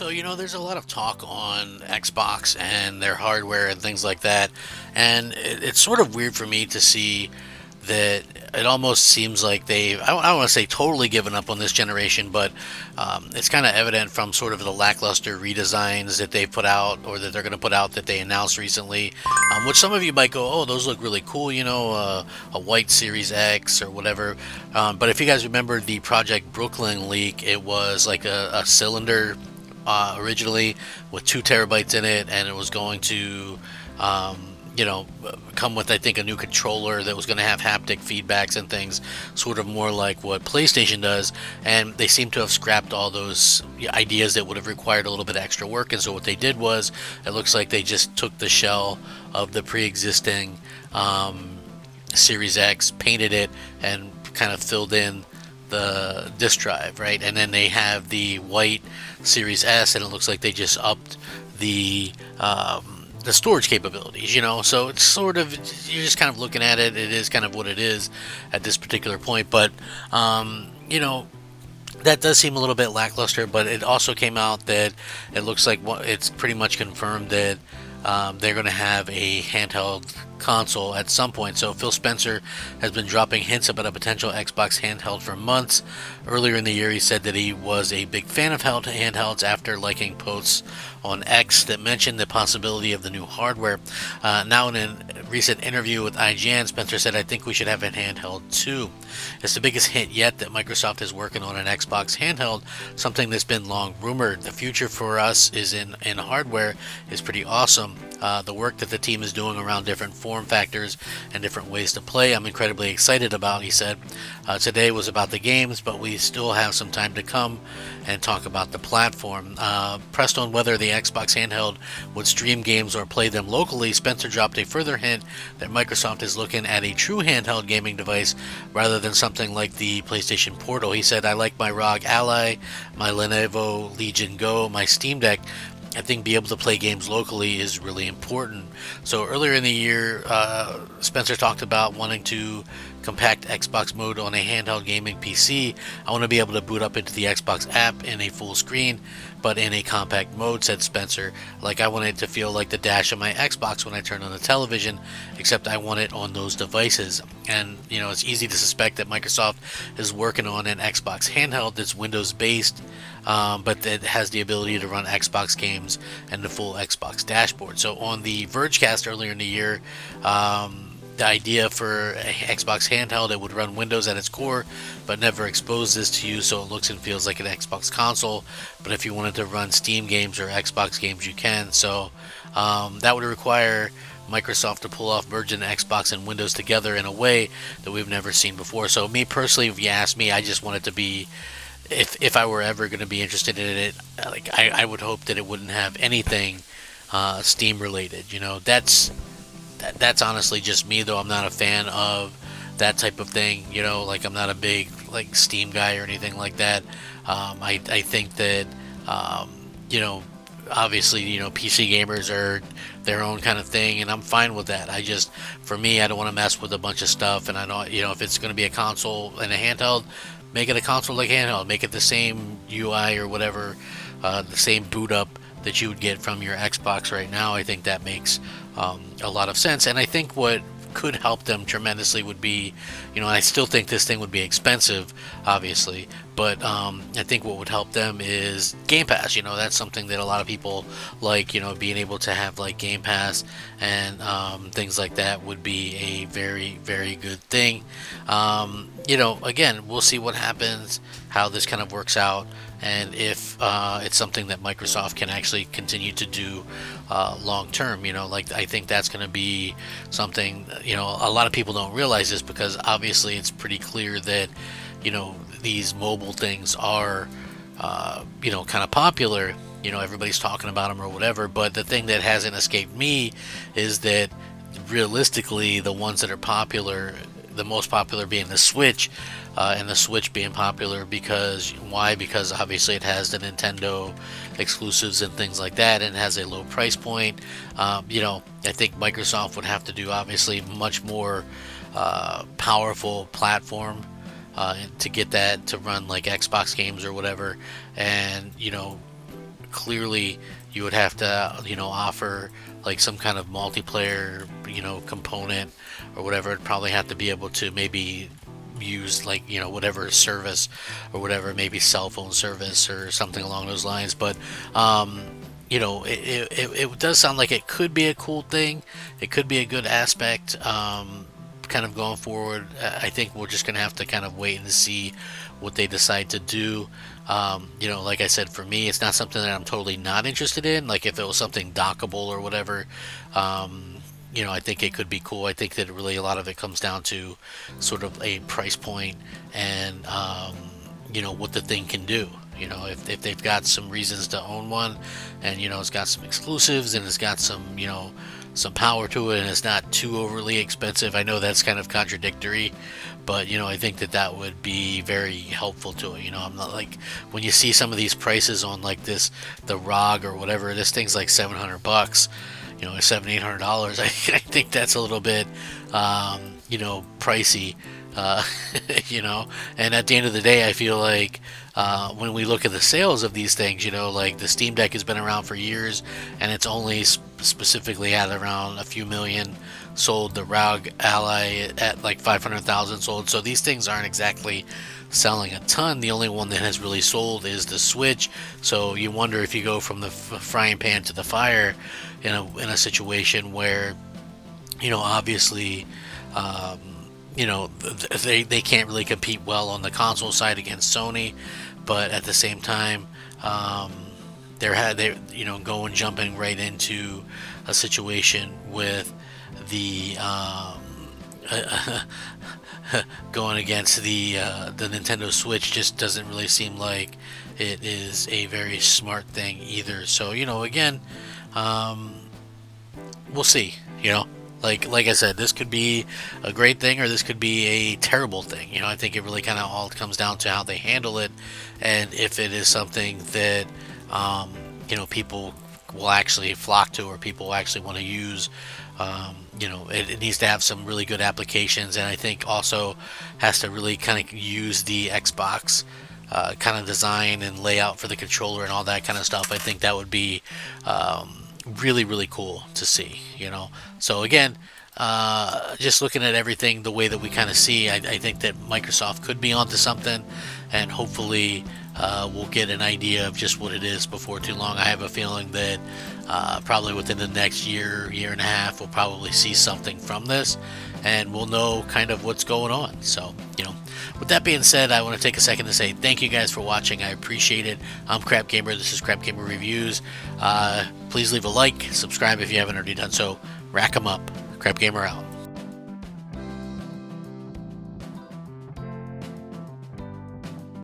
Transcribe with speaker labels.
Speaker 1: So, there's a lot of talk on Xbox and their hardware and things like that. And it's sort of weird for me to see that it almost seems like I don't want to say totally given up on this generation, but it's kind of evident from sort of the lackluster redesigns that they put out or that they're going to put out that they announced recently, which some of you might go, oh, those look really cool, a white Series X or whatever. But if you guys remember the Project Brooklyn leak, it was like a cylinder originally with 2 terabytes in it, and it was going to, come with, I think, a new controller that was going to have haptic feedbacks and things, sort of more like what PlayStation does. And they seem to have scrapped all those ideas that would have required a little bit of extra work. And so what they did was, it looks like they just took the shell of the pre-existing Series X, painted it, and kind of filled in the disk drive, right? And then they have the white Series S, and it looks like they just upped the storage capabilities, So it's sort of, you're just kind of looking at it. It is kind of what it is at this particular point, but that does seem a little bit lackluster. But it also came out that it looks like it's pretty much confirmed that they're going to have a handheld console at some point. So Phil Spencer has been dropping hints about a potential Xbox handheld for months. Earlier in the year, he said that he was a big fan of handhelds after liking posts on X that mentioned the possibility of the new hardware. Now, in a recent interview with IGN, Spencer said, "I think we should have a handheld too. It's the biggest hint yet that Microsoft is working on an Xbox handheld, something that's been long rumored. The future for us is in hardware is pretty awesome. The work that the team is doing around different form factors and different ways to play, I'm incredibly excited about," he said. Today was about the games, but we still have some time to come and talk about the platform. Pressed on whether the Xbox handheld would stream games or play them locally, Spencer dropped a further hint that Microsoft is looking at a true handheld gaming device rather than something like the PlayStation Portal. He said, "I like my ROG Ally, my Lenovo Legion Go, my Steam Deck. I think being able to play games locally is really important." So earlier in the year, Spencer talked about wanting to compact Xbox mode on a handheld gaming PC. "I want to be able to boot up into the Xbox app in a full screen, but in a compact mode," said Spencer. "Like, I want it to feel like the dash of my Xbox when I turn on the television, except I want it on those devices." And, it's easy to suspect that Microsoft is working on an Xbox handheld that's Windows based, but that has the ability to run Xbox games and the full Xbox dashboard. So on the Vergecast earlier in the year, the idea for a Xbox handheld, it would run Windows at its core, but never expose this to you, so it looks and feels like an Xbox console. But if you wanted to run Steam games or Xbox games, you can. So that would require Microsoft to pull off merging Xbox and Windows together in a way that we've never seen before. So me personally, if you ask me, I just want it to be, if I were ever going to be interested in it, like I would hope that it wouldn't have anything Steam related. That's honestly just me, though. I'm not a fan of that type of thing. Like, I'm not a big Steam guy or anything like that. I think that obviously PC gamers are their own kind of thing, and I'm fine with that. For me, I don't want to mess with a bunch of stuff, and I know if it's going to be a console and a handheld, make it a console like handheld, make it the same UI or whatever, the same boot up that you would get from your Xbox right now. I think that makes a lot of sense, and I think what could help them tremendously would be, I still think this thing would be expensive, obviously, but I think what would help them is Game Pass. That's something that a lot of people like. Being able to have Game Pass and things like that would be a very, very good thing. Again, we'll see what happens, how this kind of works out, and if it's something that Microsoft can actually continue to do long term. I think that's going to be something, a lot of people don't realize this, because obviously it's pretty clear that, these mobile things are, kind of popular. Everybody's talking about them or whatever, but the thing that hasn't escaped me is that realistically, the ones that are popular, the most popular being the Switch, and the Switch being popular because obviously it has the Nintendo exclusives and things like that, and has a low price point. I think Microsoft would have to do obviously much more powerful platform to get that to run like Xbox games or whatever, and clearly you would have to, offer like some kind of multiplayer, component or whatever. It'd probably have to be able to maybe use like, whatever service or whatever, maybe cell phone service or something along those lines. But it does sound like it could be a cool thing. It could be a good aspect, kind of going forward. I think we're just gonna have to kind of wait and see what they decide to do. Like I said, for me, it's not something that I'm totally not interested in. Like if it was something dockable or whatever, I think it could be cool. I think that really a lot of it comes down to sort of a price point and, what the thing can do. If they've got some reasons to own one, and it's got some exclusives and it's got some power to it, and it's not too overly expensive. I know that's kind of contradictory, but I think that would be very helpful to it. I'm not like, when you see some of these prices on like the ROG or whatever, this thing's like $700, $700-800. I think that's a little bit pricey. uh, and at the end of the day, I feel like, when we look at the sales of these things, like the Steam Deck has been around for years, and it's only specifically had around a few million sold. The ROG Ally at like 500,000 sold. So these things aren't exactly selling a ton. The only one that has really sold is the Switch. So you wonder if you go from the frying pan to the fire in a situation where, obviously, they can't really compete well on the console side against Sony, but at the same time, they're jumping right into a situation with the going against the Nintendo Switch. Just doesn't really seem like it is a very smart thing either. So again, we'll see. Like I said, this could be a great thing or this could be a terrible thing. I think it really kind of all comes down to how they handle it, and if it is something that people will actually flock to, or people will actually want to use. It needs to have some really good applications, and I think also has to really kind of use the Xbox kind of design and layout for the controller and all that kind of stuff. I think that would be really, really cool to see. So again, just looking at everything the way that we kind of see, I think that Microsoft could be onto something, and hopefully we'll get an idea of just what it is before too long. I have a feeling that probably within the next year and a half, we'll probably see something from this, and we'll know kind of what's going on. So, with that being said, I want to take a second to say thank you guys for watching. I appreciate it. I'm Crap Gamer. This is Crap Gamer Reviews. Please leave a like, subscribe if you haven't already done so. Rack 'em up. Crap Gamer out.